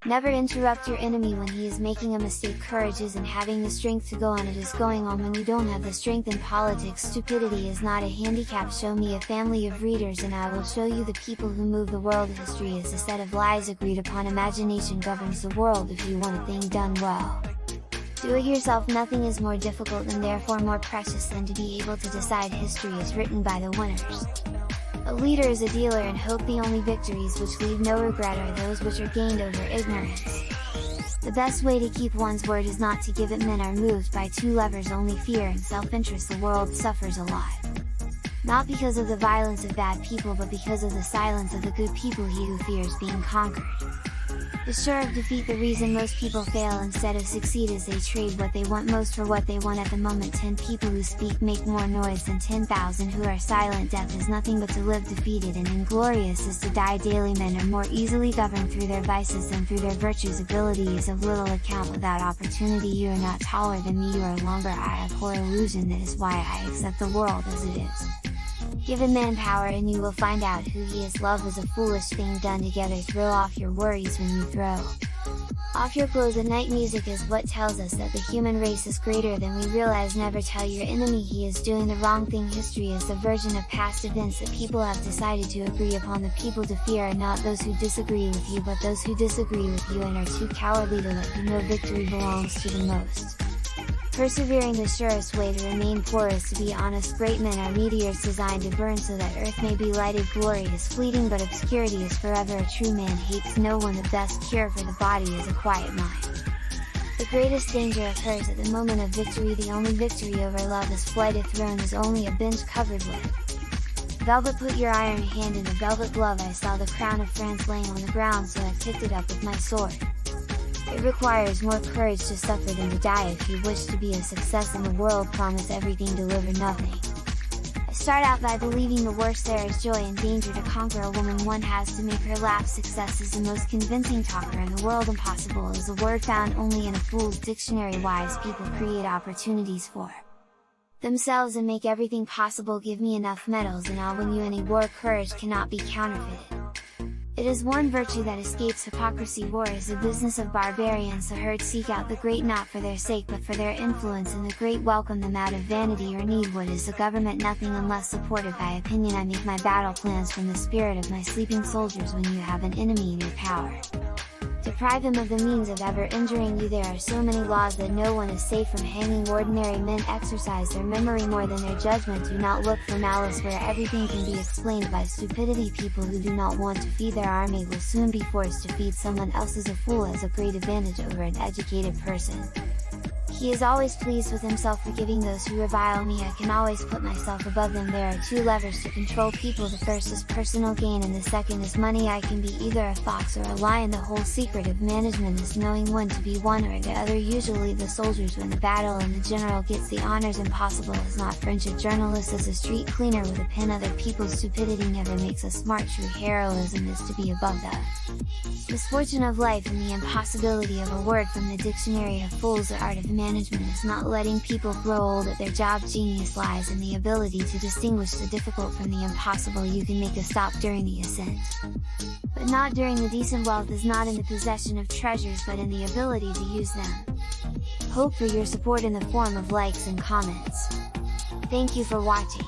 Never interrupt your enemy when he is making a mistake. Courage isn't having the strength to go on, it is going on when you don't have the strength. In politics, stupidity is not a handicap. Show me a family of readers and I will show you the people who move the world. History is a set of lies agreed upon. Imagination governs the world if you want a thing done well. Do it yourself. Nothing is more difficult and therefore more precious than to be able to decide history is written by the winners. A leader is a dealer in hope. The only victories which leave no regret are those which are gained over ignorance. The best way to keep one's word is not to give it. Men are moved by two levers only, fear and self-interest. The world suffers a lot. Not because of the violence of bad people but because of the silence of the good people. He who fears being conquered is sure of defeat. The reason most people fail instead of succeed is they trade what they want most for what they want at the moment. 10 people who speak make more noise than 10,000 who are silent. Death is nothing but to live defeated, and inglorious is to die daily. Men are more easily governed through their vices than through their virtues. Ability is of little account without opportunity. You are not taller than me, you are longer. I abhor illusion, that is why I accept the world as it is. Give a man power and you will find out who he is. Love is a foolish thing done together. Throw off your worries when you throw off your clothes at night. Music is what tells us that the human race is greater than we realize. Never tell your enemy he is doing the wrong thing. History is the version of past events that people have decided to agree upon. The people to fear are not those who disagree with you but those who disagree with you and are too cowardly to let you know victory belongs to the most. Persevering, the surest way to remain poor is to be honest. Great men are meteors designed to burn so that earth may be lighted. Glory is fleeting but obscurity is forever. A true man hates no one. The best cure for the body is a quiet mind. The greatest danger occurs at the moment of victory. The only victory over love is flight. A throne is only a bench covered with velvet. Put your iron hand in a velvet glove. I saw the crown of France laying on the ground, so I picked it up with my sword. It requires more courage to suffer than to die if you wish to be a success in the world. Promise everything, deliver nothing. I start out by believing the worst. There is joy and danger to conquer a woman. One has to make her laugh. Success is the most convincing talker in the world. Impossible is a word found only in a fool's dictionary. Wise people create opportunities for themselves and make everything possible. Give me enough medals and I'll win you any war. Courage cannot be counterfeited. It is one virtue that escapes hypocrisy. War is the business of barbarians. The herd seek out the great not for their sake but for their influence, and the great welcome them out of vanity or need. What is the government? Nothing unless supported by opinion. I make my battle plans from the spirit of my sleeping soldiers. When you have an enemy in your power, deprive him of the means of ever injuring you. There are so many laws that no one is safe from hanging. Ordinary men exercise their memory more than their judgment. Do not look for malice where everything can be explained by stupidity. People who do not want to feed their army will soon be forced to feed someone else's. A fool has a great advantage over an educated person. He is always pleased with himself, forgiving those who revile me. I can always put myself above them. There are two levers to control people. The first is personal gain and the second is money. I can be either a fox or a lion. The whole secret of management is knowing when to be one or the other. Usually the soldiers win the battle and the general gets the honors. Impossible is not French. A journalist is a street cleaner with a pen. Other people's stupidity never makes us smart. True heroism is to be above the misfortune of life and the impossibility of a word. From the dictionary of fools, the art of management is not letting people grow old at their job. Genius lies in the ability to distinguish the difficult from the impossible. You can make a stop during the ascent, but not during the descent. Wealth is not in the possession of treasures but in the ability to use them. Hope for your support in the form of likes and comments. Thank you for watching.